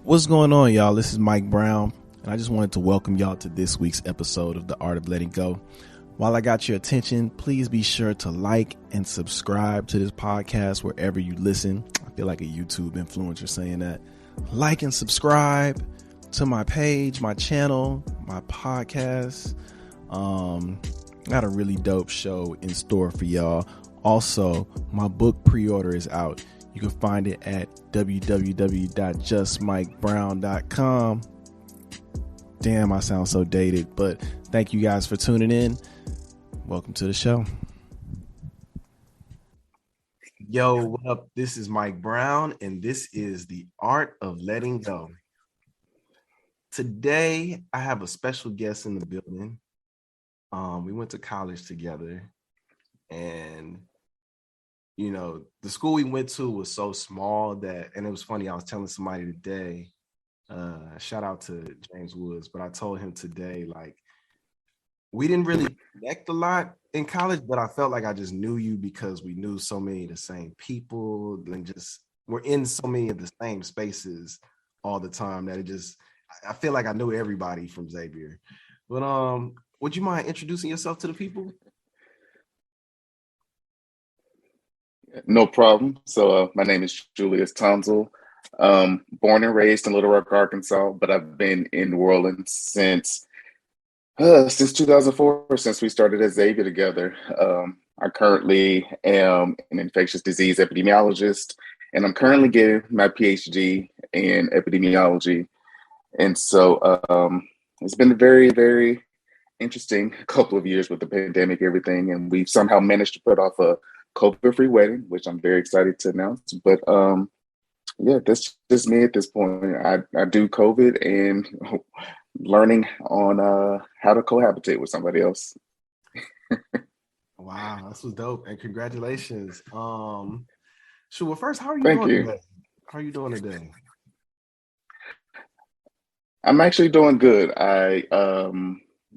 What's going on, y'all? This is Mike Brown, and I just wanted to welcome y'all to this week's episode of The Art of Letting Go. While I got your attention, please be sure to like and subscribe to this podcast wherever you listen. I feel like a YouTube influencer saying that. Like and subscribe to my page, my channel, my podcast. Got a really dope show in store for y'all. Also, my book pre-order is out. You can find it at www.justmikebrown.com. Damn, I sound so dated, but thank you guys for tuning in. Welcome to the show. Yo, what up? This is Mike Brown, and this is The Art of Letting Go. Today, I have a special guest in the building. We went to college together, and you know, the school we went to was so small that, and it was funny, I was telling somebody today, shout out to James Woods, but I told him today, like, we didn't really connect a lot in college, but I felt like I just knew you because we knew so many of the same people and just we're in so many of the same spaces all the time that I feel like I knew everybody from Xavier. But would you mind introducing yourself to the people? No problem. So my name is Julius Tonzel. Born and raised in Little Rock, Arkansas, but I've been in New Orleans since 2004, since we started at Xavier together. I currently am an infectious disease epidemiologist, and I'm currently getting my PhD in epidemiology. And so it's been a very, very interesting couple of years with the pandemic, everything, and we've somehow managed to put off a COVID-free wedding, which I'm very excited to announce. But yeah, that's just me at this point. I do COVID and learning on how to cohabitate with somebody else. Wow, this was dope, and congratulations. Well, first, how are you Thank doing you. today? How are you doing today? I'm actually doing good.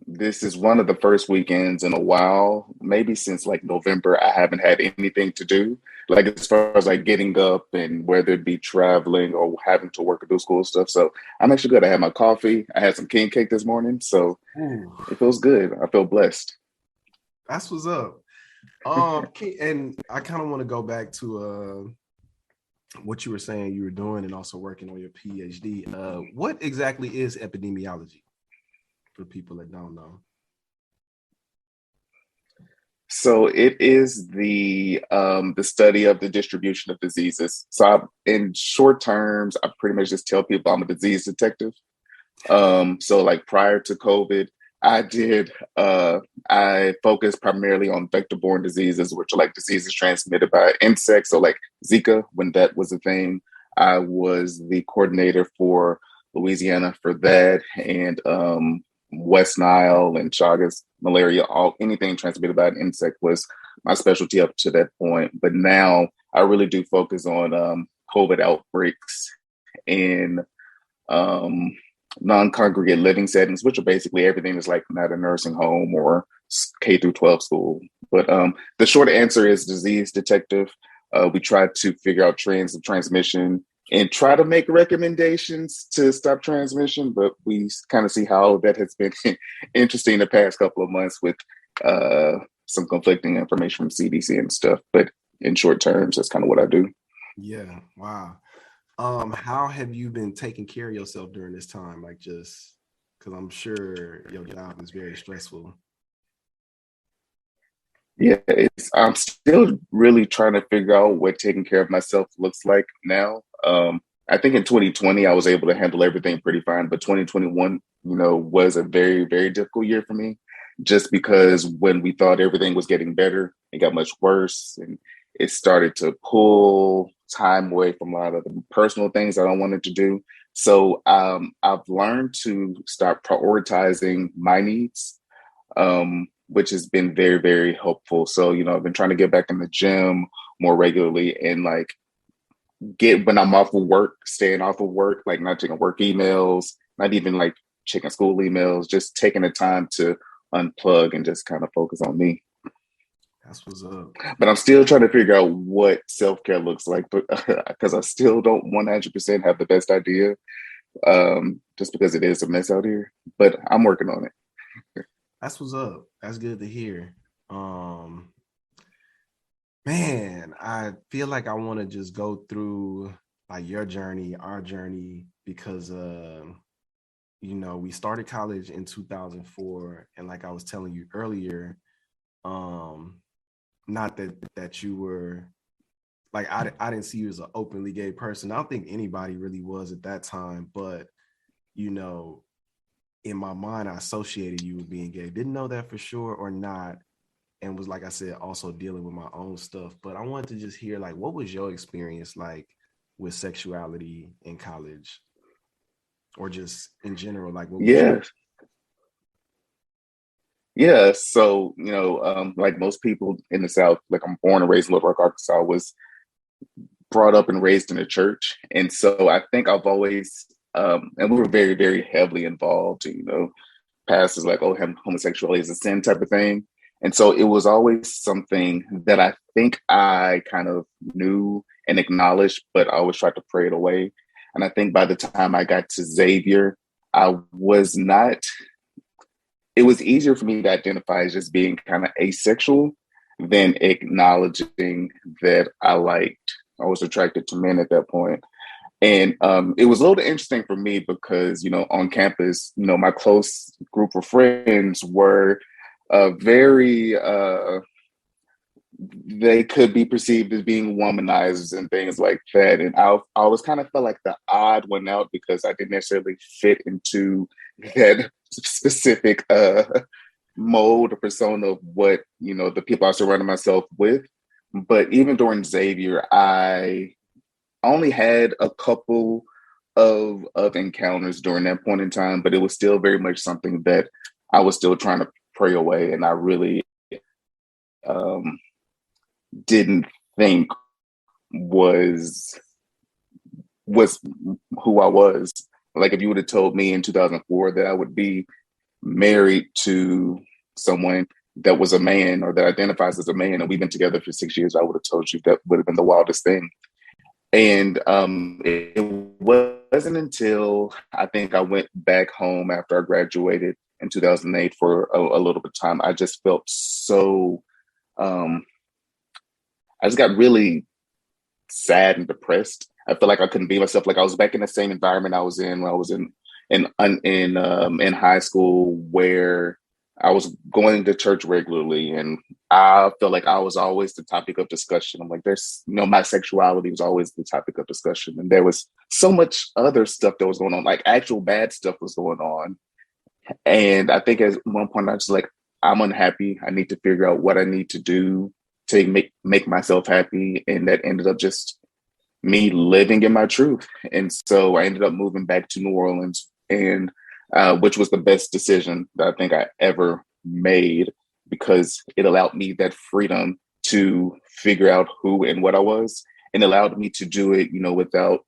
This is one of the first weekends in a while, maybe since like November, I haven't had anything to do. Like as far as like getting up and whether it be traveling or having to work or do school stuff. So I'm actually good. I had my coffee. I had some king cake this morning. So Ooh, it feels good. I feel blessed. that's what's up. And I kind of want to go back to what you were saying you were doing and also working on your PhD. What exactly is epidemiology for people that don't know? So it is the study of the distribution of diseases. So in short terms, I pretty much just tell people I'm a disease detective. So like prior to COVID, I focused primarily on vector-borne diseases, which are like diseases transmitted by insects. So like Zika, when that was a thing, I was the coordinator for Louisiana for that, and West Nile and Chagas, malaria, anything transmitted by an insect was my specialty up to that point. But now I really do focus on COVID outbreaks in non-congregate living settings, which are basically everything that's like not a nursing home or K through 12 school. But the short answer is disease detective. We try to figure out trends of transmission and try to make recommendations to stop transmission, but we kind of see how that has been interesting the past couple of months with some conflicting information from CDC and stuff. But in short terms, that's kind of what I do. Yeah, wow. How have you been taking care of yourself during this time? Like, just because I'm sure your job is very stressful. Yeah, I'm still really trying to figure out what taking care of myself looks like now. I think in 2020 I was able to handle everything pretty fine, but 2021, was a very, very difficult year for me, just because when we thought everything was getting better, it got much worse, and it started to pull time away from a lot of the personal things that I wanted to do. So I've learned to start prioritizing my needs. Which has been very, very helpful. So, I've been trying to get back in the gym more regularly and like get when I'm off of work, staying off of work, like not checking work emails, not even like checking school emails, just taking the time to unplug and just kind of focus on me. That's what's up. But I'm still trying to figure out what self-care looks like, but because I still don't 100% have the best idea. just because it is a mess out here. But I'm working on it. That's what's up. That's good to hear. Man, I feel like I want to just go through like your journey, our journey, because we started college in 2004, and like I was telling you earlier, not that you were like I didn't see you as an openly gay person. I don't think anybody really was at that time, but in my mind, I associated you with being gay. Didn't know that for sure or not, and was, like I said, also dealing with my own stuff. But I wanted to just hear, like, what was your experience like with sexuality in college, or just in general? Like, what was Yeah. Yeah. So, like most people in the South, like I'm born and raised in Little Rock, Arkansas, was brought up and raised in a church. And so I think I've always, and we were very, very heavily involved, pastors like, oh, homosexuality is a sin type of thing. And so it was always something that I think I kind of knew and acknowledged, but I always tried to pray it away. And I think by the time I got to Xavier, I was not, it was easier for me to identify as just being kind of asexual than acknowledging that I was attracted to men at that point. And it was a little interesting for me because, on campus, my close group of friends were very, they could be perceived as being womanizers and things like that. And I always kind of felt like the odd one out because I didn't necessarily fit into that specific mold or persona of what, the people I surrounded myself with. But even during Xavier, I only had a couple of encounters during that point in time, but it was still very much something that I was still trying to pray away, and I really didn't think was who I was. Like if you would have told me in 2004 that I would be married to someone that was a man or that identifies as a man, and we've been together for 6 years, I would have told you that would have been the wildest thing. And it wasn't until I think I went back home after I graduated in 2008 for a little bit of time. I just felt so, I just got really sad and depressed. I felt like I couldn't be myself. Like I was back in the same environment I was in when I was in high school, where I was going to church regularly, and I felt like I was always the topic of discussion. I'm like, my sexuality was always the topic of discussion, and there was so much other stuff that was going on, like actual bad stuff was going on. And I think at one point I was like, I'm unhappy. I need to figure out what I need to do to make myself happy, and that ended up just me living in my truth. And so I ended up moving back to New Orleans, and which was the best decision that I think I ever made, because it allowed me that freedom to figure out who and what I was, and allowed me to do it, without,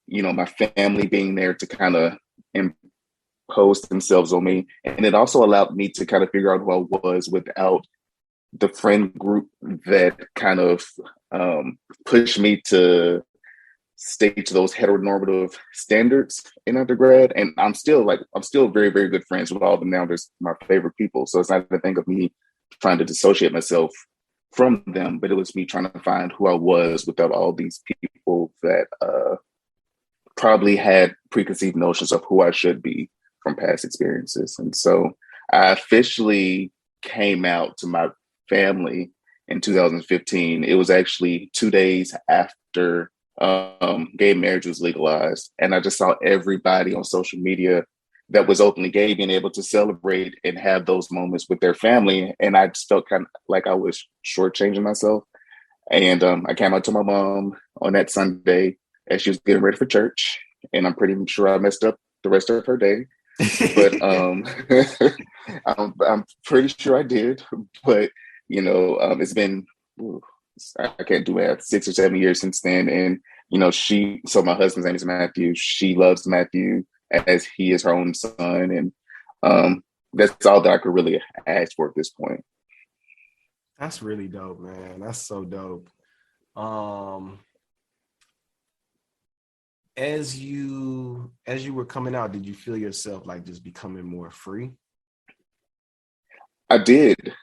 my family being there to kind of impose themselves on me. And it also allowed me to kind of figure out who I was without the friend group that kind of pushed me to stay to those heteronormative standards in undergrad. And I'm still very, very good friends with all of them now. They're my favorite people. So it's not a thing of me trying to dissociate myself from them, but it was me trying to find who I was without all these people that probably had preconceived notions of who I should be from past experiences. And so I officially came out to my family in 2015. It was actually 2 days after gay marriage was legalized. And I just saw everybody on social media that was openly gay being able to celebrate and have those moments with their family. And I just felt kind of like I was shortchanging myself. And I came out to my mom on that Sunday as she was getting ready for church. And I'm pretty sure I messed up the rest of her day. But I'm pretty sure I did. But, it's been, I can't do math, 6 or 7 years since then. And, so my husband's name is Matthew. She loves Matthew as he is her own son. And that's all that I could really ask for at this point. That's really dope, man. That's so dope. As you as you were coming out, did you feel yourself like just becoming more free? I did.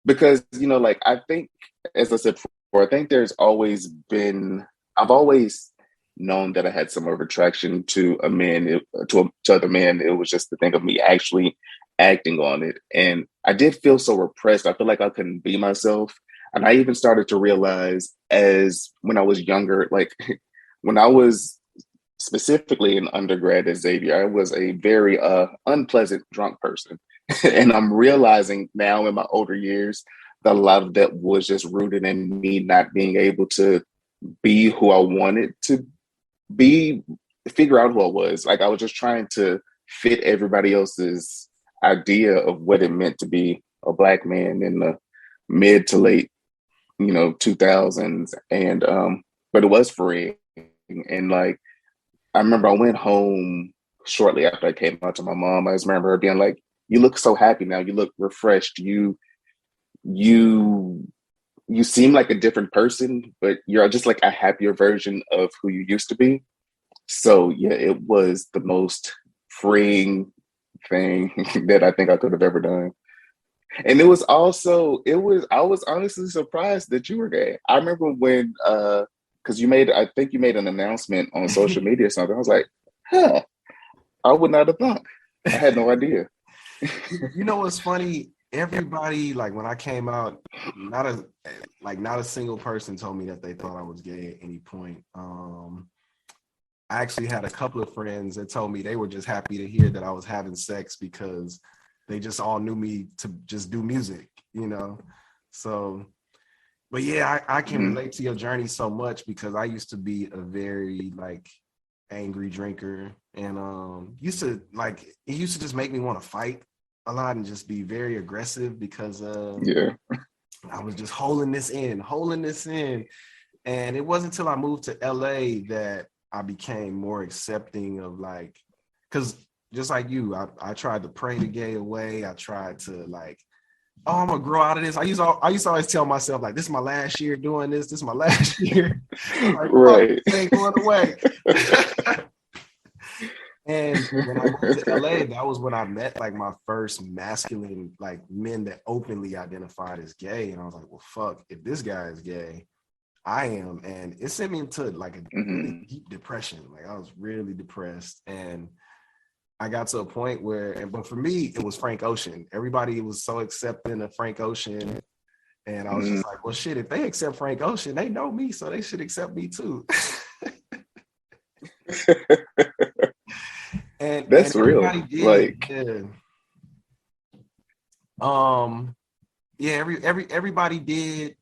Because, like I think, as I said before, I think I've always known that I had some of attraction to a man, to other men. It was just the thing of me actually acting on it. And I did feel so repressed. I feel like I couldn't be myself. And I even started to realize as when I was younger, like when I was specifically in undergrad at Xavier, I was a very unpleasant drunk person. And I'm realizing now in my older years that a lot of that was just rooted in me not being able to be who I wanted to be, figure out who I was. Like I was just trying to fit everybody else's idea of what it meant to be a Black man in the mid to late, 2000s. And but it was free. And like I remember I went home shortly after I came out to my mom. I just remember her being like, "You look so happy now. You look refreshed. You you seem like a different person, but you're just like a happier version of who you used to be." So yeah, it was the most freeing thing that I think I could have ever done. And I was honestly surprised that you were gay. I remember when because I think you made an announcement on social media or something. I was like, huh, I would not have thought. I had no idea. You know what's funny? Everybody, like when I came out, not a single person told me that they thought I was gay at any point. I actually had a couple of friends that told me they were just happy to hear that I was having sex because they just all knew me to just do music, So, but yeah, I can relate to your journey so much because I used to be a very like angry drinker and it used to just make me want to fight a lot and just be very aggressive because Yeah. I was just holding this in. And it wasn't until I moved to LA that I became more accepting of like, because just like you, I tried to pray the gay away. I tried to like, oh, I'm gonna grow out of this. I used to always tell myself like, this is my last year doing this. This is my last year. Like, right. This ain't going away. And when I moved to LA, that was when I met like my first masculine like men that openly identified as gay. And I was like, well, fuck, if this guy is gay, I am. And it sent me into like a really deep depression. Like I was really depressed. And I got to a point but for me, it was Frank Ocean. Everybody was so accepting of Frank Ocean. And I was just like, well, shit, if they accept Frank Ocean, they know me, so they should accept me too. and That's real. everybody did. Like, Everybody did.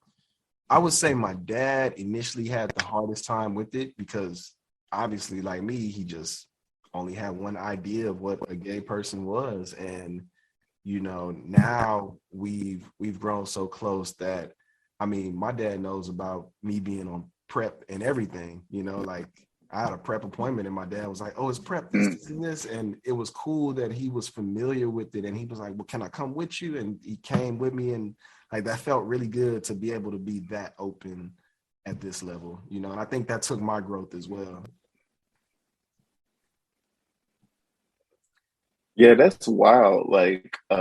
I would say my dad initially had the hardest time with it because obviously, like me, he just only had one idea of what a gay person was. And, now we've grown so close that, I mean, my dad knows about me being on prep and everything, like I had a prep appointment and my dad was like, oh, it's prep, this and this. And it was cool that he was familiar with it. And he was like, well, can I come with you? And he came with me. And like, that felt really good to be able to be that open at this level, and I think that took my growth as well. yeah, that's wild. Like, I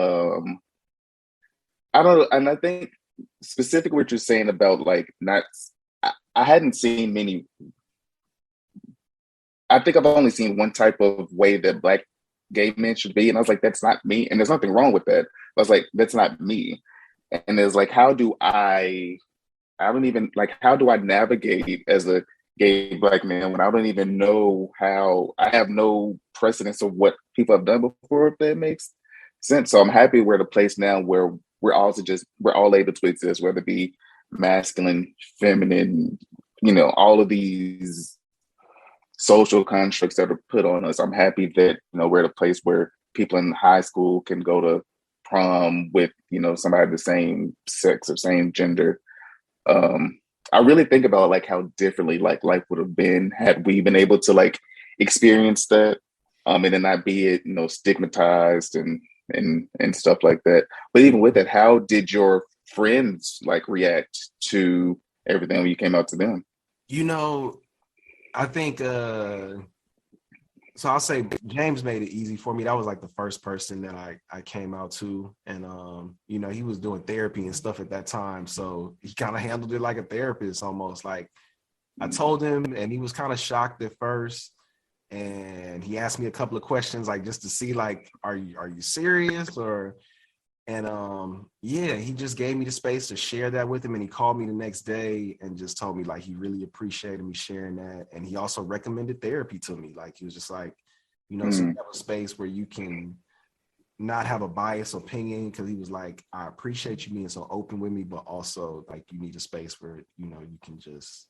don't know. And I think specifically what you're saying about like I hadn't seen many. I think I've only seen one type of way that Black gay men should be. And I was like, that's not me. And there's nothing wrong with that. I was like, that's not me. And it's like, how do I navigate as a gay Black man when I don't even know how, I have no precedence of what people have done before, if that makes sense. So I'm happy we're at a place now where we're all able to exist, whether it be masculine, feminine, all of these social constructs that are put on us. I'm happy that, we're at a place where people in high school can go to prom with, somebody of the same sex or same gender. I really think about like how differently like life would have been had we been able to like experience that, and then not be it, stigmatized and stuff like that. But even with it, how did your friends like react to everything when you came out to them? I think So I'll say James made it easy for me. That was like the first person that I came out to. And you know, he was doing therapy and stuff at that time. So he kind of handled it like a therapist almost. Like I told him, and he was kind of shocked at first. And he asked me a couple of questions, like just to see, like, are you serious? Or and yeah, he just gave me the space to share that with him. And he called me the next day and just told me like he really appreciated me sharing that. And he also recommended therapy to me. Like he was just like, you know, so you have a space where you can not have a biased opinion, because he was like, I appreciate you being so open with me, but also like you need a space where, you know, you can just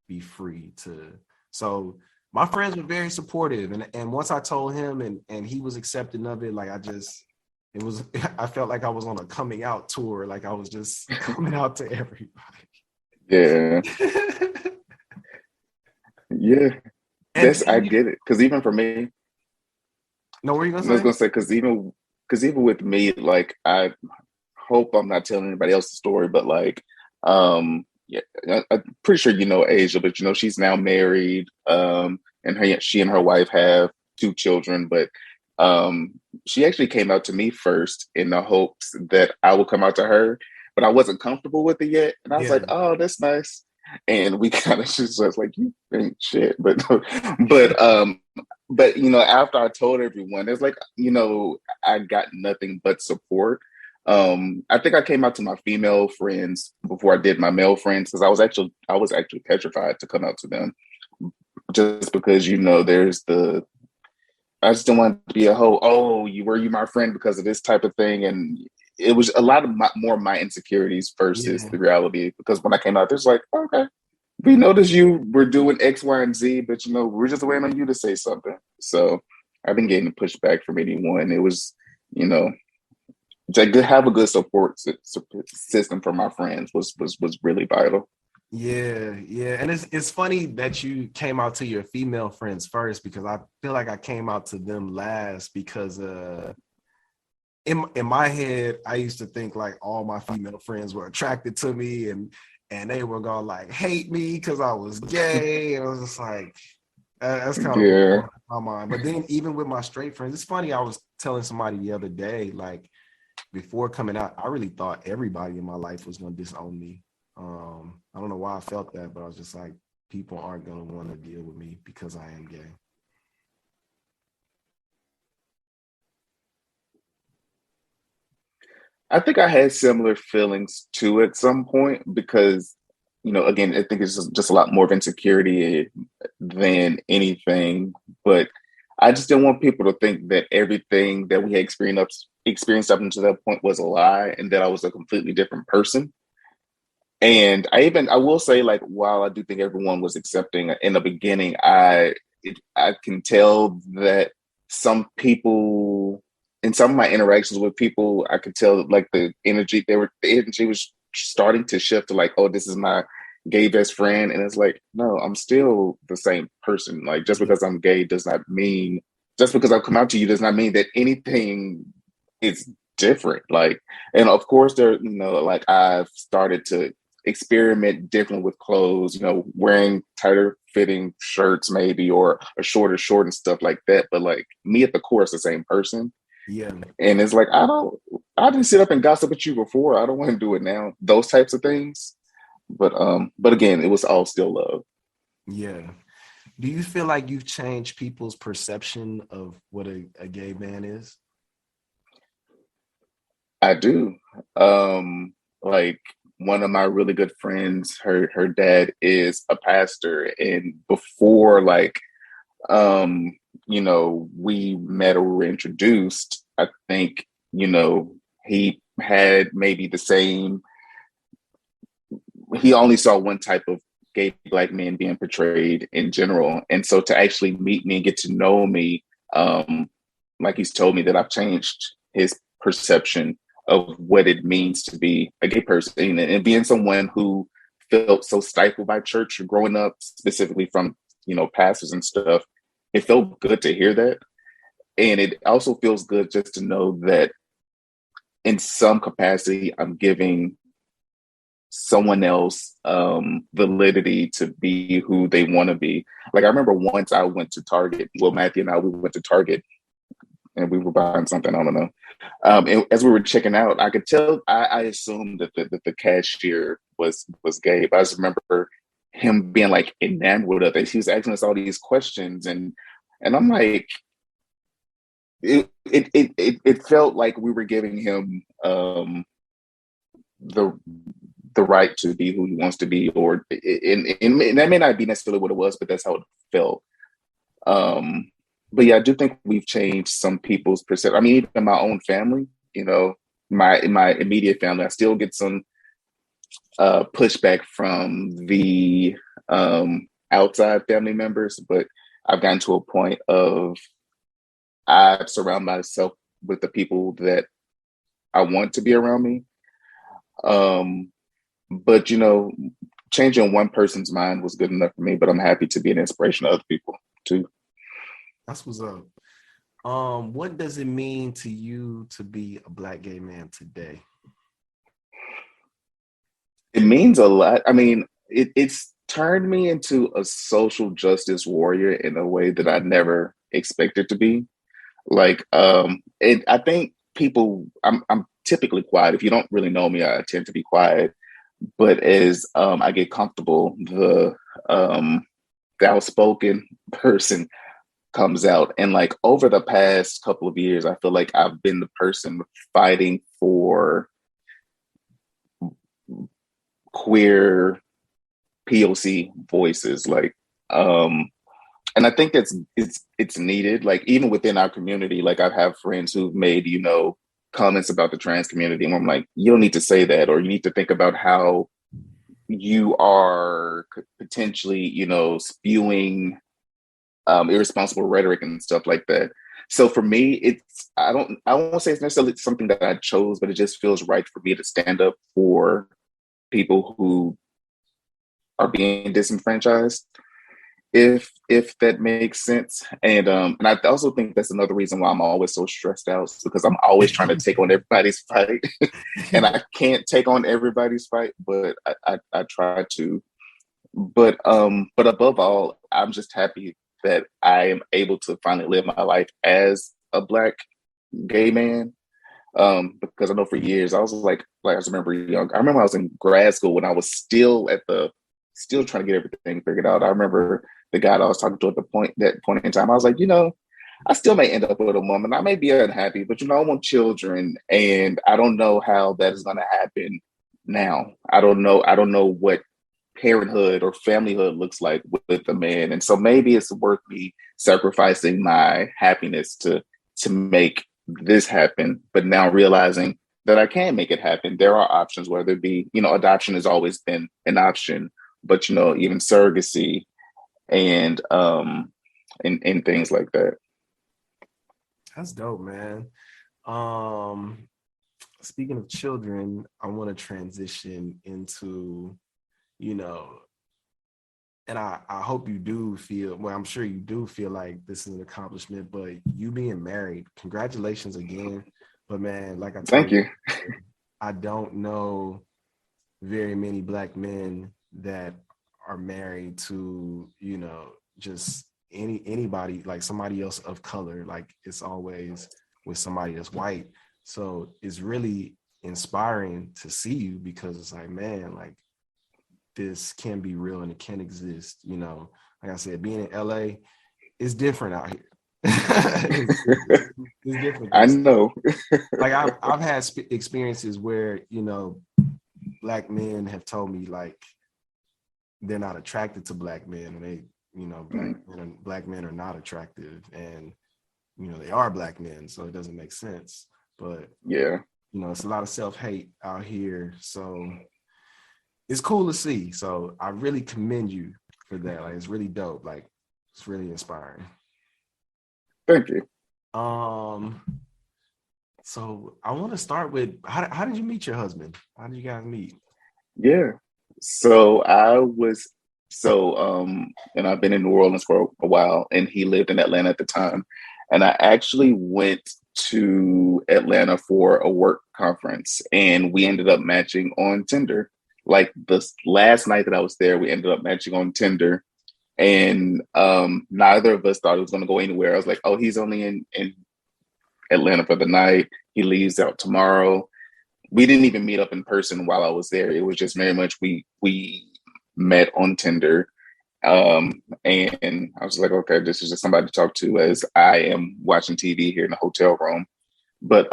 be free to. So my friends were very supportive. And once I told him and he was accepting of it, like it was, I felt like I was on a coming out tour. Like I was just coming out to everybody. Yeah. Yeah. I get it. Cause even for me, no, what were you gonna I was say? gonna say, cause even with me, like I hope I'm not telling anybody else's story, but like, yeah, I'm pretty sure you know Asia, but you know she's now married, and she and her wife have 2 children, but she actually came out to me first in the hopes that I would come out to her, but I wasn't comfortable with it yet, and I was Yeah. like, oh, that's nice, and we kind of just was like, you ain't shit, but but you know, after I told everyone, it's like, you know, I got nothing but support. I think I came out to my female friends before I did my male friends, because I was actually petrified to come out to them, just because, you know, I just didn't want to be a whole, oh, you my friend because of this type of thing. And it was a lot of more my insecurities versus Yeah. the reality, because when I came out, there's like, okay, we noticed you were doing X, Y, and Z, but you know, we're just waiting on you to say something. So I've been getting pushback from anyone. It was, you know, to have a good support system for my friends was really vital. Yeah, yeah. And it's funny that you came out to your female friends first, because I feel like I came out to them last, because in my head, I used to think like all my female friends were attracted to me, and they were gonna like hate me because I was gay. And I was just like, that's kind of Yeah. my mind. But then even with my straight friends, it's funny. I was telling somebody the other day, like before coming out, I really thought everybody in my life was gonna disown me. I don't know why I felt that, but I was just like, people aren't gonna want to deal with me because I am gay. I think I had similar feelings too at some point, because, you know, again, I think it's just a lot more of insecurity than anything. But I just didn't want people to think that everything that we had experienced up until that point was a lie, and that I was a completely different person. And I will say, like, while I do think everyone was accepting in the beginning, I can tell that some people, in some of my interactions with people, I could tell like the energy was starting to shift to like, oh, this is my gay best friend. And it's like, no, I'm still the same person. Like, just Yeah, because I'm gay does not mean, just because I've come out to you does not mean that anything is different. Like, and of course there, you know, like I've started to experiment different with clothes, you know, wearing tighter fitting shirts maybe, or a shorter short and stuff like that. But like me at the core is the same person. yeah, And it's like, I didn't sit up and gossip with you before. I don't want to do it now. Those types of things. But again, it was all still love. yeah. Do you feel like you've changed people's perception of what a gay man is? I do. Like one of my really good friends, her dad is a pastor. And before like um, you know, we met or were introduced, I think, you know, he had maybe the same, he only saw one type of gay black men being portrayed in general. And so to actually meet me and get to know me, like he's told me that I've changed his perception of what it means to be a gay person, and being someone who felt so stifled by church growing up, specifically from, you know, pastors and stuff. It felt good to hear that. And it also feels good just to know that in some capacity, I'm giving someone else validity to be who they want to be. Like I remember once I went to Target. Well, Matthew and I, we went to Target and we were buying something. I don't know. And as we were checking out, I could tell. I assumed that the cashier was gay. But I just remember him being like enamored of it. He was asking us all these questions, and I'm like, it felt like we were giving him the the right to be who he wants to be, or and that may not be necessarily what it was, but that's how it felt. But yeah, I do think we've changed some people's perception. I mean, even my own family, you know, my immediate family, I still get some pushback from the outside family members, but I've gotten to a point of I surround myself with the people that I want to be around me. But you know, changing one person's mind was good enough for me, but I'm happy to be an inspiration to other people too. That's what's up. What does it mean to you to be a Black gay man today? It means a lot. I mean, it's turned me into a social justice warrior in a way that I never expected to be. Like, I think people, I'm typically quiet. If you don't really know me, I tend to be quiet. But as I get comfortable, the outspoken person comes out. And like over the past couple of years, I feel like I've been the person fighting for queer POC voices. Like, and I think it's needed. Like even within our community, like I have friends who've made, you know, comments about the trans community, and I'm like, you don't need to say that, or you need to think about how you are potentially, you know, spewing irresponsible rhetoric and stuff like that. So for me, I won't say it's necessarily something that I chose, but it just feels right for me to stand up for people who are being disenfranchised, if that makes sense. And I also think that's another reason why I'm always so stressed out, because I'm always trying to take on everybody's fight. And I can't take on everybody's fight, but I try to. But above all, I'm just happy that I am able to finally live my life as a Black gay man. Because I know for years I was like I just remember young. I remember I was in grad school when I was still trying to get everything figured out. I remember the guy that I was talking to at that point in time. I was like, you know, I still may end up with a woman. I may be unhappy, but you know, I want children, and I don't know how that is going to happen now. I don't know. I don't know what parenthood or familyhood looks like with a man, and so maybe it's worth me sacrificing my happiness to make this happen. But now realizing that I can make it happen, there are options. Whether it be, you know, adoption has always been an option, but you know, even surrogacy and things like that. That's dope, man. Speaking of children, I want to transition into, you know, and I hope you do feel, well, I'm sure you do feel like this is an accomplishment, but you being married, congratulations again. But man, like I told Thank you. I don't know very many Black men that are married to, you know, just anybody, like somebody else of color. Like it's always with somebody that's white. So it's really inspiring to see you, because it's like, man, like this can be real and it can exist. You know, like I said, being in LA is different out here. it's different. I know. Like I've had experiences where, you know, Black men have told me like they're not attracted to Black men, and they, you know, Black men are not attractive, and you know they are Black men, so it doesn't make sense. But yeah, you know, it's a lot of self-hate out here, so it's cool to see. So I really commend you for that. Like it's really dope. Like it's really inspiring. Thank you. So I want to start with how did you meet your husband? How did you guys meet? Yeah. So and I've been in New Orleans for a while, and he lived in Atlanta at the time. And I actually went to Atlanta for a work conference, and we ended up matching on Tinder. like the last night that I was there, we ended up matching on Tinder, and neither of us thought it was going to go anywhere. I was like, oh, he's only in Atlanta for the night. He leaves out tomorrow. We didn't even meet up in person while I was there. It was just very much we met on Tinder. And I was like, okay, this is just somebody to talk to as I am watching TV here in the hotel room. But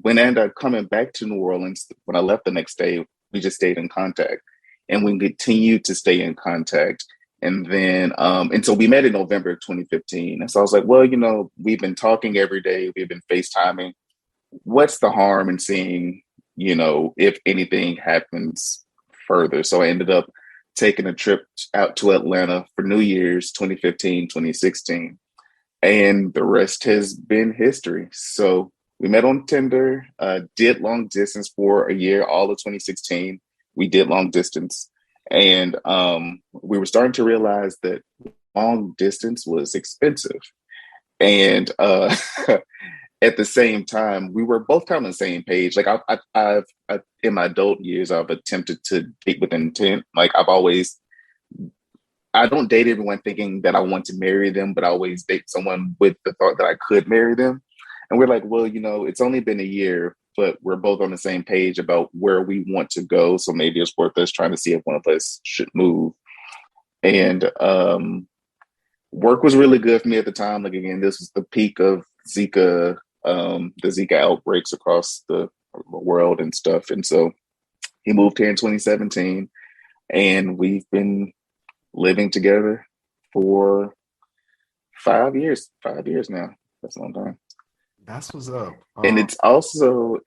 when I ended up coming back to New Orleans, when I left the next day, we just stayed in contact, and we continued to stay in contact. And then, and so we met in November of 2015. And so I was like, well, you know, we've been talking every day. We've been FaceTiming. What's the harm in seeing, you know, if anything happens further? So I ended up taking a trip out to Atlanta for New Year's 2015, 2016. And the rest has been history. So we met on Tinder, did long distance for a year, all of 2016. We did long distance. And we were starting to realize that long distance was expensive. And at the same time, we were both kind of on the same page. Like I've in my adult years, I've attempted to date with intent. Like I don't date everyone thinking that I want to marry them, but I always date someone with the thought that I could marry them. And we're like, well, you know, it's only been a year, but we're both on the same page about where we want to go. So maybe it's worth us trying to see if one of us should move. And work was really good for me at the time. Like, again, this was the peak of Zika, the Zika outbreaks across the world and stuff. And so he moved here in 2017, and we've been living together for 5 years. 5 years now. That's a long time. That's what's up. And it's also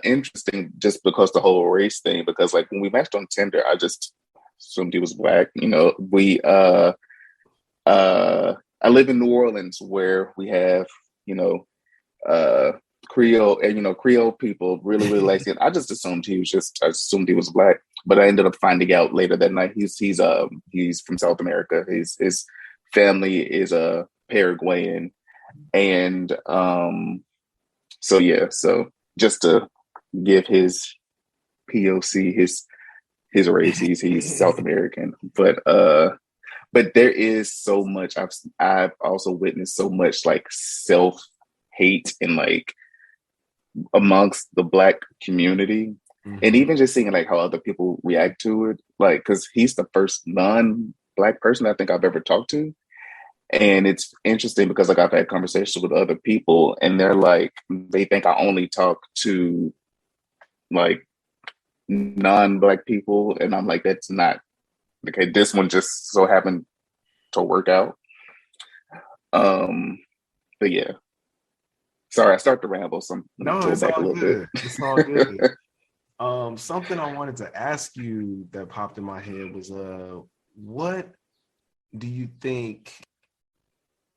interesting just because the whole race thing, because like when we matched on Tinder, I just assumed he was Black. You know, I live in New Orleans where we have, you know, Creole, and you know, Creole people really, really like it. I just assumed he was Black, but I ended up finding out later that night he's from South America. His family is Paraguayan, and so just to give his POC, his race, he's South American, but there is so much. I've also witnessed so much like self-hate and like amongst the Black community. Mm-hmm. And even just seeing like how other people react to it, like, because he's the first non-Black person I think I've ever talked to. And it's interesting because like I've had conversations with other people, and they're like, they think I only talk to like non-Black people, and I'm like, that's not okay. This one just so happened to work out. But yeah, sorry, I start to ramble. So no, it's all good. It's all good. Something I wanted to ask you that popped in my head was, what do you think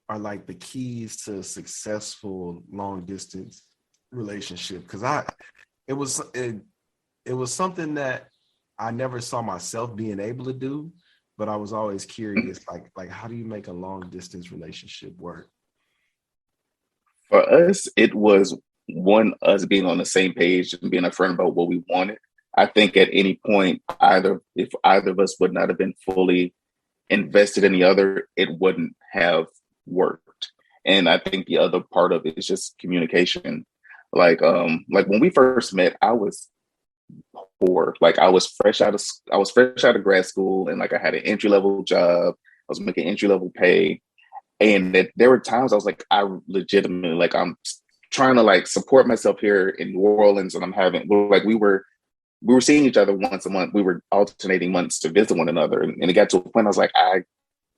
are like the keys to a successful long distance relationship? Because it was something that I never saw myself being able to do, but I was always curious, like how do you make a long distance relationship work? For us, it was us being on the same page and being upfront about what we wanted. I think at any point, if either of us would not have been fully invested in the other, it wouldn't have worked. And I think the other part of it is just communication. Like when we first met, I was poor. Like I was fresh out of grad school, and like I had an entry-level job. I was making entry-level pay. And there were times I was like, I legitimately, like, I'm trying to like support myself here in New Orleans, and we were seeing each other once a month. We were alternating months to visit one another. And it got to a point I was like, I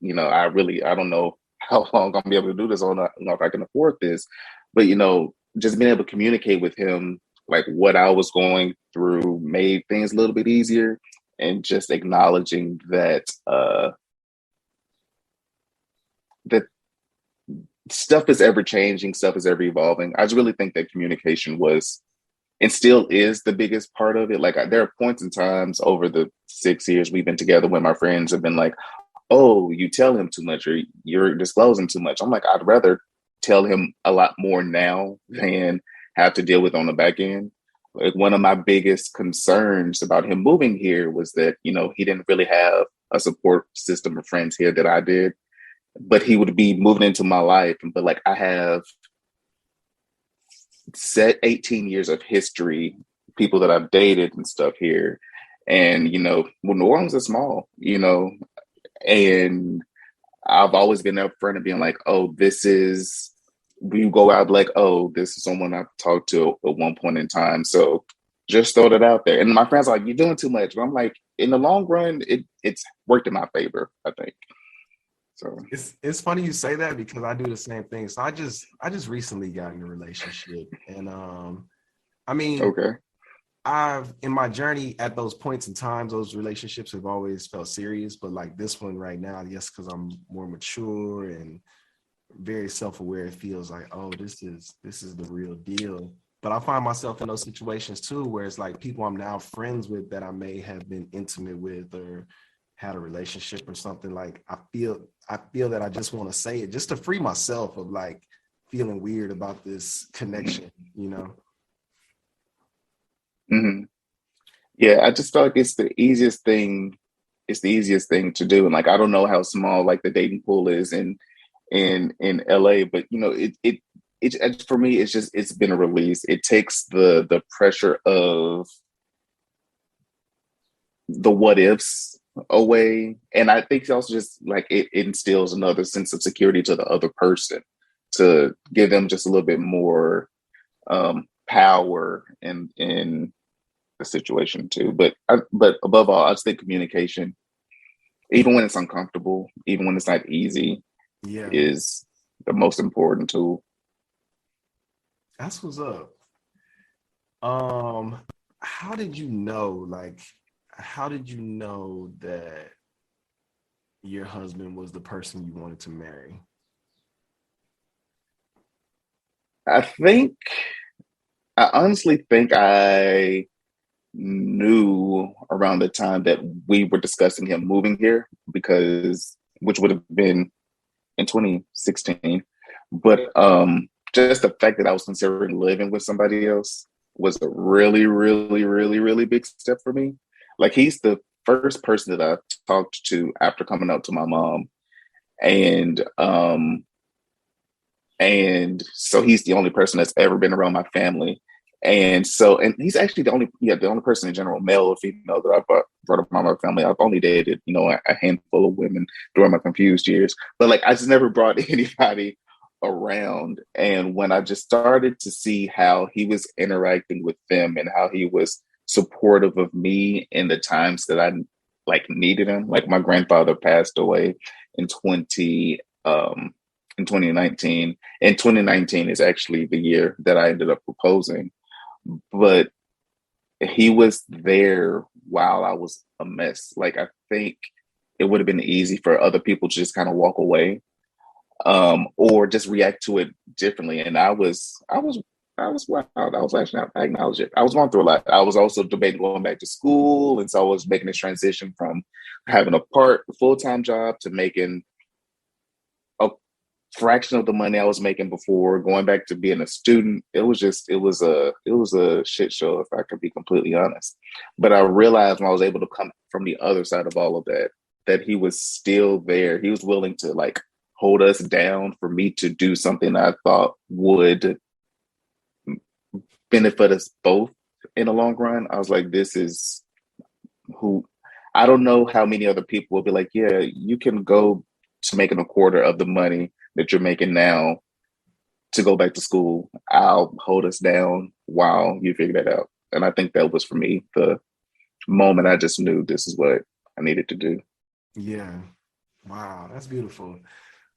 don't know how long I'm gonna be able to do this, or not, if I can afford this. But, you know, just being able to communicate with him, like what I was going through, made things a little bit easier. And just acknowledging that, that stuff is ever changing, stuff is ever evolving. I just really think that communication was and still is the biggest part of it. Like there are points and times over the 6 years we've been together when my friends have been like, oh, you tell him too much, or you're disclosing too much. I'm like, I'd rather tell him a lot more now than have to deal with on the back end. like one of my biggest concerns about him moving here was that, he didn't really have a support system of friends here that I did, but he would be moving into my life. But like I have set 18 years of history, people that I've dated and stuff here. And, New Orleans is small, and I've always been upfront and being like, oh, we go out like, oh, this is someone I've talked to at one point in time. So just throw that out there. And my friends are like, you're doing too much. But I'm like, in the long run, it's worked in my favor, I think. So it's funny you say that because I do the same thing. So I just recently got in a relationship, and I mean, okay. I've in my journey at those points in times, those relationships have always felt serious, but like this one right now, yes, because I'm more mature and very self-aware, it feels like, oh, this is the real deal. But I find myself in those situations too, where it's like people I'm now friends with that I may have been intimate with or had a relationship or something. Like I feel that I just want to say it just to free myself of like feeling weird about this connection, Mm-hmm. Yeah, I just feel like it's the easiest thing. It's the easiest thing to do. And like, I don't know how small like the dating pool is in LA, but it for me, it's been a release. It takes the pressure of the what ifs away. And I think it's also just like it instills another sense of security to the other person to give them just a little bit more power in the situation too. But above all, I just think communication, even when it's uncomfortable, even when it's not easy, is the most important tool. That's what's up. How did you know that your husband was the person you wanted to marry? I honestly think I knew around the time that we were discussing him moving here, which would have been in 2016. But just the fact that I was considering living with somebody else was a really, really, really, really big step for me. Like he's the first person that I talked to after coming out to my mom. And so he's the only person that's ever been around my family. And he's actually the only person in general, male or female, that I brought up in my family. I've only dated, a handful of women during my confused years, but like I just never brought anybody around. And when I just started to see how he was interacting with them and how he was supportive of me in the times that I like needed him, like my grandfather passed away in 2019. And 2019 is actually the year that I ended up proposing. But he was there while I was a mess. Like I think it would have been easy for other people to just kind of walk away, or just react to it differently. And I was wild. I was actually not, I acknowledge it. I was going through a lot. I was also debating going back to school, and so I was making this transition from having a full-time job to making a fraction of the money I was making before, going back to being a student. It was a shit show, if I could be completely honest. But I realized when I was able to come from the other side of all of that he was still there. He was willing to like hold us down for me to do something I thought would benefit us both in the long run. I was like, this is who, I don't know how many other people will be like, yeah, you can go to making a quarter of the money that you're making now to go back to school. I'll hold us down while you figure that out. And I think that was for me the moment I just knew this is what I needed to do. Yeah. Wow, that's beautiful.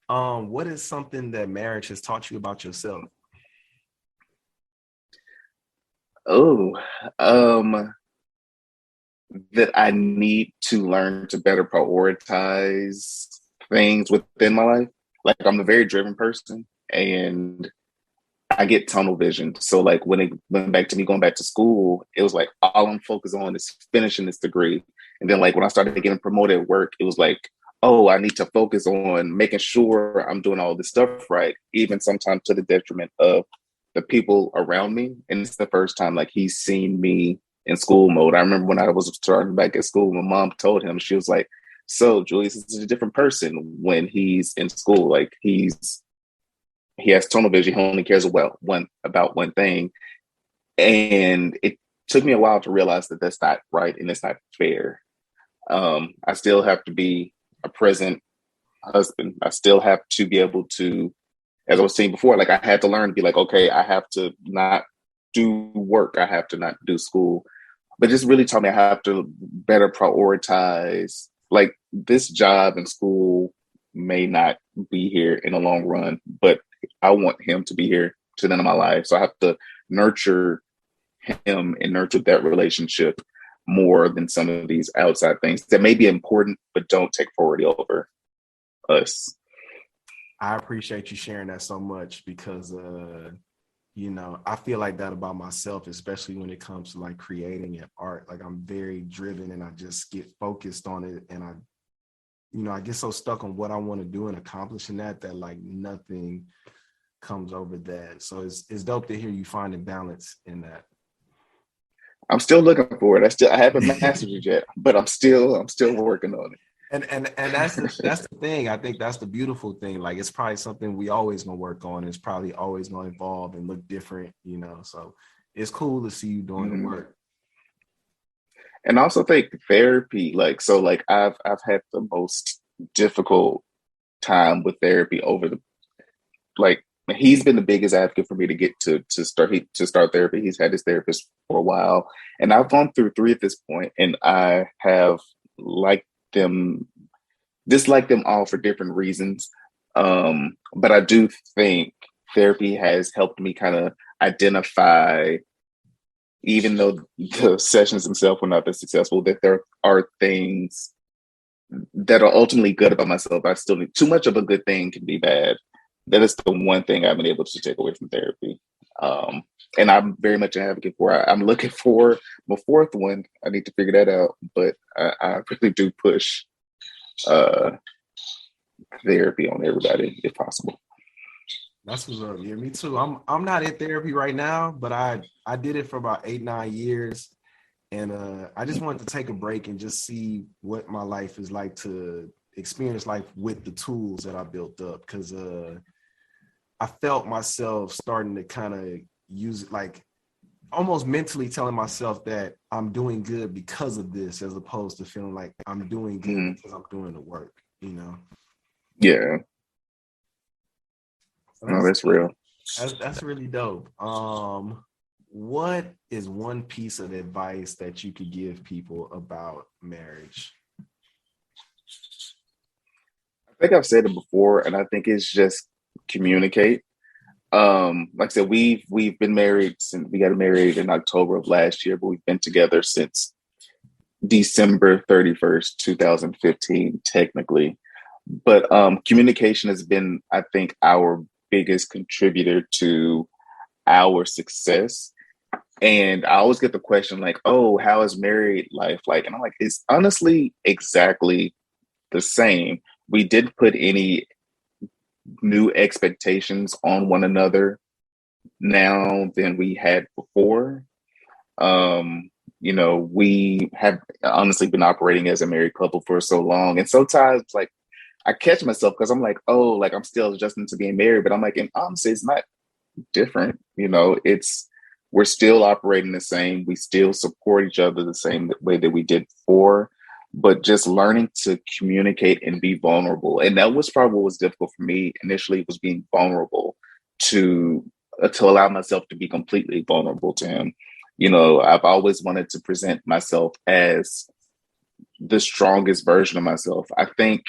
What is something that marriage has taught you about yourself? That I need to learn to better prioritize things within my life. Like I'm a very driven person, and I get tunnel vision. So like when it went back to me going back to school, it was like all I'm focused on is finishing this degree. And then like when I started getting promoted at work, it was like, oh, I need to focus on making sure I'm doing all this stuff right, even sometimes to the detriment of the people around me. And it's the first time like he's seen me in school mode. I remember when I was starting back at school, my mom told him, she was like, so Julius is a different person when he's in school. Like he has tunnel vision. He only cares about one thing. And it took me a while to realize that that's not right and it's not fair. I still have to be a present husband. I still have to be able to, as I was saying before, like I had to learn to be like, okay, I have to not do work. I have to not do school. But just really taught me I have to better prioritize. Like this job and school may not be here in the long run, but I want him to be here to the end of my life. So I have to nurture him and nurture that relationship more than some of these outside things that may be important, but don't take priority over us. I appreciate you sharing that so much because, I feel like that about myself, especially when it comes to like creating and art. Like I'm very driven and I just get focused on it. And I get so stuck on what I want to do and accomplishing that like nothing comes over that. So it's dope to hear you finding balance in that. I'm still looking for it. I haven't mastered it yet, but I'm still working on it. And that's the thing. I think that's the beautiful thing. Like it's probably something we always gonna work on. It's probably always gonna evolve and look different, So it's cool to see you doing the work. And I also think therapy, I've had the most difficult time with therapy he's been the biggest advocate for me to get to start therapy. He's had his therapist for a while, and I've gone through 3 at this point, and I have disliked them all for different reasons. But I do think therapy has helped me kind of identify, even though the sessions themselves were not that successful, that there are things that are ultimately good about myself. I still need too much of a good thing can be bad. That is the one thing I've been able to take away from therapy. And I'm very much an advocate for it. I'm looking for my 4th one. I need to figure that out, but I really do push therapy on everybody if possible. That's what's up. Yeah, me too. I'm not in therapy right now, but I did it for about 8-9 years. And I just wanted to take a break and just see what my life is like, to experience life with the tools that I built up. Because I felt myself starting to kind of use it, like almost mentally telling myself that I'm doing good because of this, as opposed to feeling like I'm doing good because I'm doing the work, Yeah. So that's real. That's really dope. What is one piece of advice that you could give people about marriage? I think I've said it before, and I think it's just communicate. Like I said, we've been married since we got married in October of last year, but we've been together since December 31st, 2015, technically. But communication has been, I think, our biggest contributor to our success. And I always get the question like, oh, how is married life like? And I'm like, it's honestly exactly the same. We didn't put any new expectations on one another now than we had before. We have honestly been operating as a married couple for so long. And sometimes like I catch myself because I'm like, oh, like I'm still adjusting to being married, but I'm like, and honestly, it's not different. We're still operating the same. We still support each other the same way that we did before, but just learning to communicate and be vulnerable. And that was probably what was difficult for me initially, was being vulnerable to allow myself to be completely vulnerable to him. I've always wanted to present myself as the strongest version of myself. I think,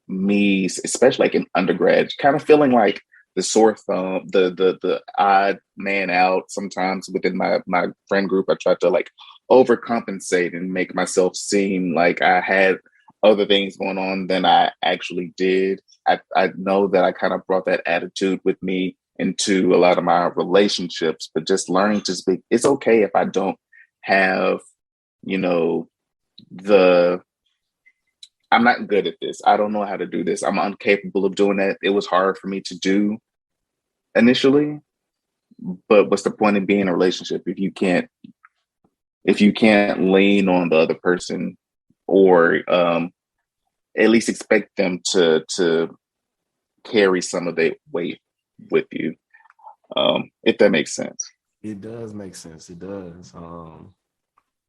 me, especially like in undergrad, kind of feeling like the sore thumb, the odd man out sometimes within my friend group. I tried to like overcompensate and make myself seem like I had other things going on than I actually did. I know that I kind of brought that attitude with me into a lot of my relationships, but just learning to speak. It's okay if I don't have, I'm not good at this. I don't know how to do this. I'm incapable of doing that. It was hard for me to do initially, But what's the point of being in a relationship if you can't lean on the other person, or at least expect them to carry some of their weight with you, if that makes sense. It does make sense. It does.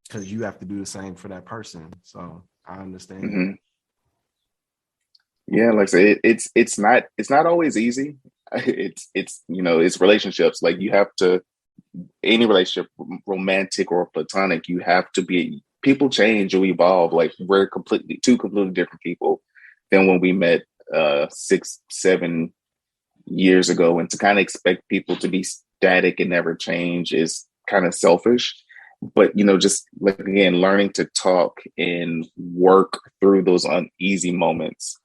Because you have to do the same for that person. So I understand. Mm-hmm. Yeah, like I say, it's not always easy. It's relationships. Like you have to, any relationship, romantic or platonic, you have to be, people change or evolve. Like we're two completely different people than when we met 6-7 years ago. And to kind of expect people to be static and never change is kind of selfish. But just like, again, learning to talk and work through those uneasy moments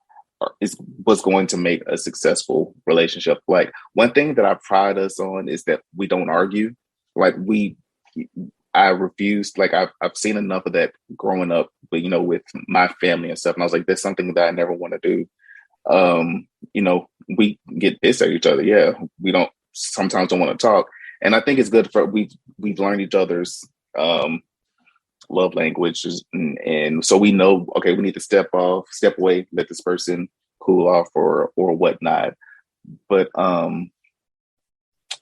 is what's going to make a successful relationship. Like one thing that I pride us on is that we don't argue. Like I refused, like I've seen enough of that growing up, but with my family and stuff. And I was like, that's something that I never want to do. We get pissed at each other. Yeah. We sometimes don't want to talk. And I think it's good we've learned each other's love languages. And so we know, okay, we need to step away, let this person cool off or whatnot. But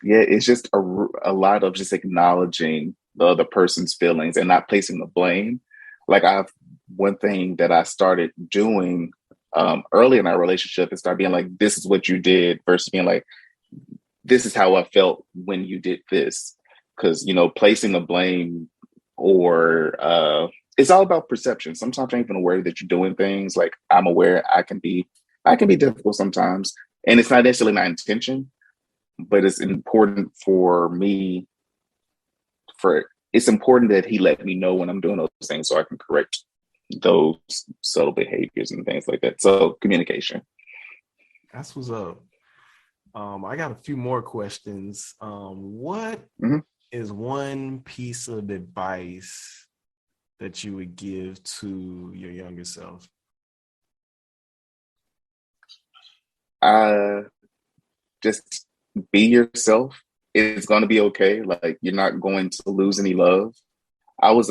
yeah, it's just a lot of just acknowledging the other person's feelings and not placing the blame. Like one thing that I started doing early in our relationship is start being like, this is what you did, versus being like, this is how I felt when you did this. Because, placing the blame or it's all about perception. Sometimes I'm even aware that you're doing things. Like I'm aware I can be difficult sometimes. And it's not necessarily my intention, but it's important for me it's important that he let me know when I'm doing those things so I can correct those subtle behaviors and things like that. So communication. That's what's up. I got a few more questions. What is one piece of advice that you would give to your younger self? Just be yourself. It's going to be okay. Like you're not going to lose any love. I was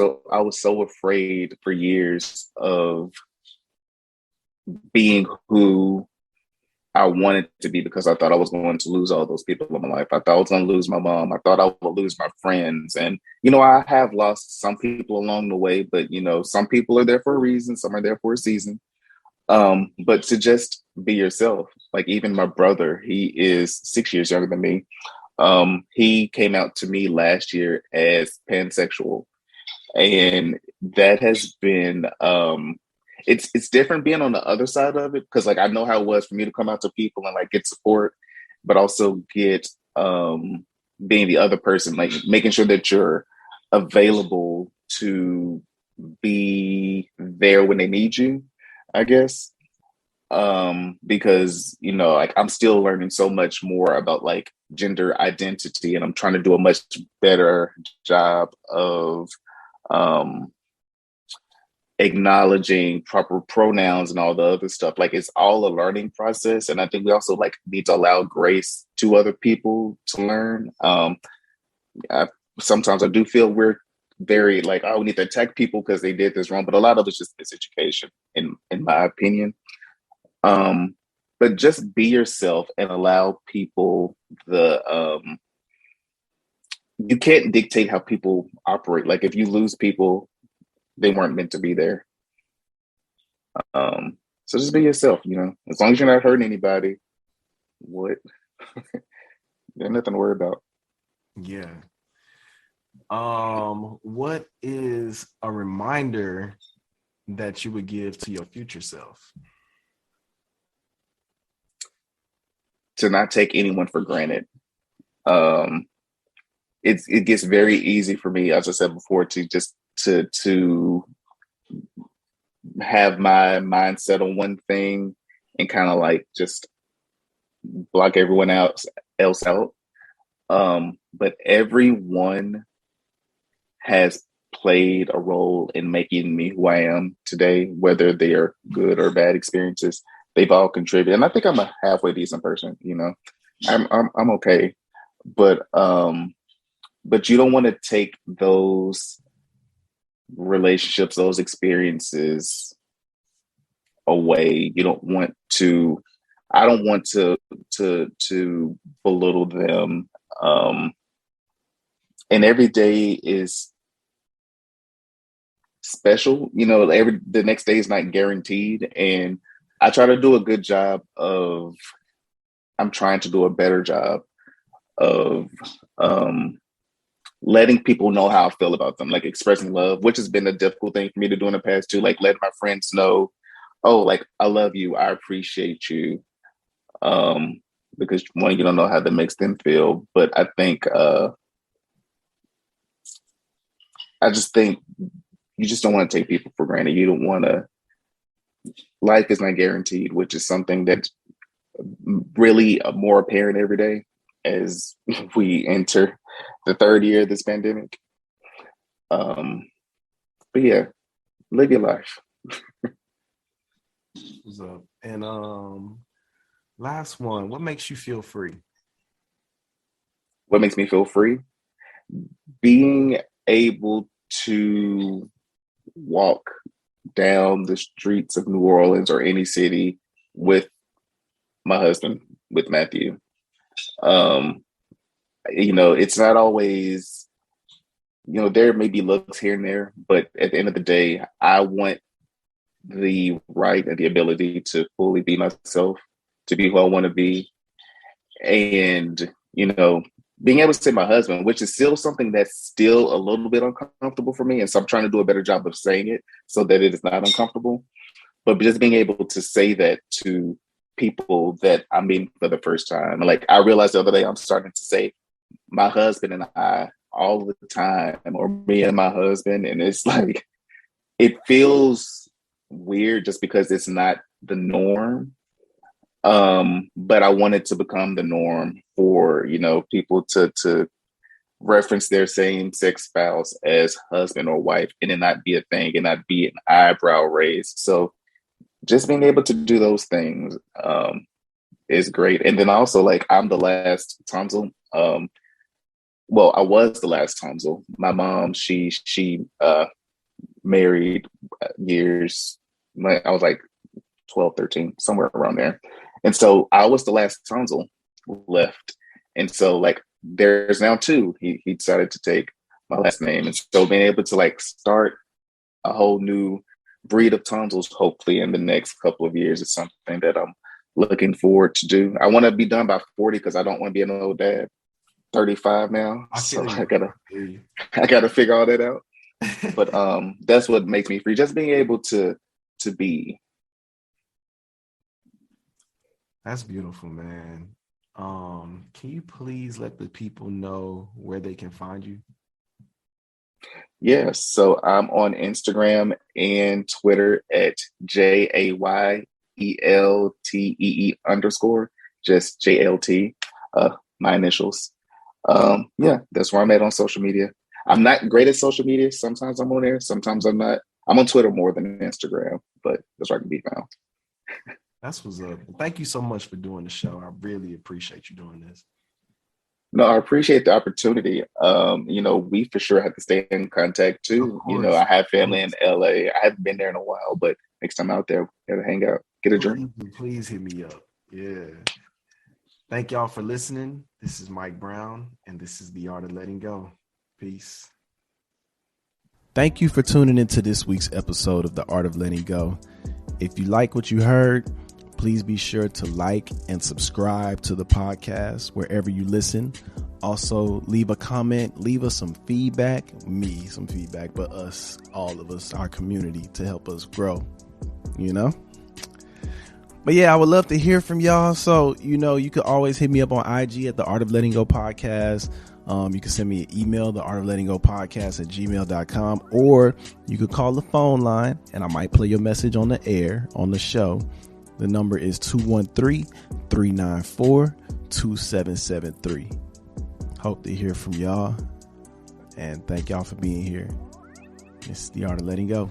so afraid for years of being who I wanted to be because I thought I was going to lose all those people in my life. I thought I was going to lose my mom. I thought I would lose my friends. And, I have lost some people along the way, but, some people are there for a reason. Some are there for a season. But to just be yourself, like even my brother, he is 6 years younger than me. He came out to me last year as pansexual. And that has been, it's different being on the other side of it. Cause like, I know how it was for me to come out to people and like get support, but also get, being the other person, like making sure that you're available to be there when they need you, I guess. Because, like I'm still learning so much more about like gender identity, and I'm trying to do a much better job of, acknowledging proper pronouns and all the other stuff. Like it's all a learning process. And I think we also like need to allow grace to other people to learn. Sometimes I do feel we're very like, we need to attack people because they did this wrong, but a lot of it's just miseducation in my opinion. But just be yourself and allow people you can't dictate how people operate. Like if you lose people, they weren't meant to be there. So just be yourself, as long as you're not hurting anybody, there's nothing to worry about. Yeah. What is a reminder that you would give to your future self? To not take anyone for granted. It gets very easy for me, as I said before, to just to have my mindset on one thing and kind of like just block everyone else out. But everyone has played a role in making me who I am today, whether they are good or bad experiences. They've all contributed, and I think I'm a halfway decent person. I'm okay, but you don't want to take those relationships, those experiences away. You don't want to. I don't want to belittle them. And every day is special. The next day is not guaranteed, and I try to do a good job of. I'm trying to do a better job of letting people know how I feel about them, like expressing love, which has been a difficult thing for me to do in the past too. Like letting my friends know, oh, like I love you, I appreciate you, because one, you don't know how that makes them feel, but I just think you just don't want to take people for granted. You don't want to. Life is not guaranteed, which is something that's really more apparent every day as we enter the third year of this pandemic. But yeah, live your life. What's up? And last one, what makes you feel free? What makes me feel free? Being able to walk down the streets of New Orleans or any city with my husband, with Matthew. It's not always, there may be looks here and there, but at the end of the day, I want the right and the ability to fully be myself, to be who I want to be. And, being able to say my husband, which is still something that's still a little bit uncomfortable for me. And so I'm trying to do a better job of saying it so that it is not uncomfortable. But just being able to say that to people that I meet for the first time. Like I realized the other day, I'm starting to say my husband and I all the time, or me and my husband. And it's like, it feels weird just because it's not the norm. But I wanted to become the norm for, people to reference their same sex spouse as husband or wife, and it not be a thing and not be an eyebrow raised. So just being able to do those things is great. And then also, like, I'm the last Tonzel. Well, I was the last Tonzel. My mom, she married years. I was like 12, 13, somewhere around there. And so I was the last Tonzel left. And so, like, there's now two. He decided to take my last name. And so being able to, like, start a whole new breed of Tonzels, hopefully in the next couple of years, is something that I'm looking forward to do. I want to be done by 40 because I don't want to be an old dad. 35 now. So I gotta figure all that out. But that's what makes me free. Just being able to be. That's beautiful, man. Can you please let the people know where they can find you? Yes. So I'm on Instagram and Twitter at JAYELTEE_, just JLT, my initials. Yeah, that's where I'm at on social media. I'm not great at social media. Sometimes I'm on there, sometimes I'm not. I'm on Twitter more than Instagram, but that's where I can be found. That's what's up. Thank you so much for doing the show. I really appreciate you doing this. No, I appreciate the opportunity. We for sure have to stay in contact too. I have family in LA. I haven't been there in a while, but next time out there, gotta hang out, get a drink. Please hit me up. Yeah. Thank y'all for listening. This is Mike Brown, and this is The Art of Letting Go. Peace. Thank you for tuning into this week's episode of The Art of Letting Go. If you like what you heard, please be sure to like and subscribe to the podcast wherever you listen. Also, leave a comment, leave us some feedback, but us, all of us, our community, to help us grow, But yeah, I would love to hear from y'all. So, you could always hit me up on IG at the Art of Letting Go Podcast. You can send me an email, theartoflettinggopodcast@gmail.com, or you could call the phone line and I might play your message on the air on the show. The number is 213-394-2773. Hope to hear from y'all, and thank y'all for being here. It's The Art of Letting Go.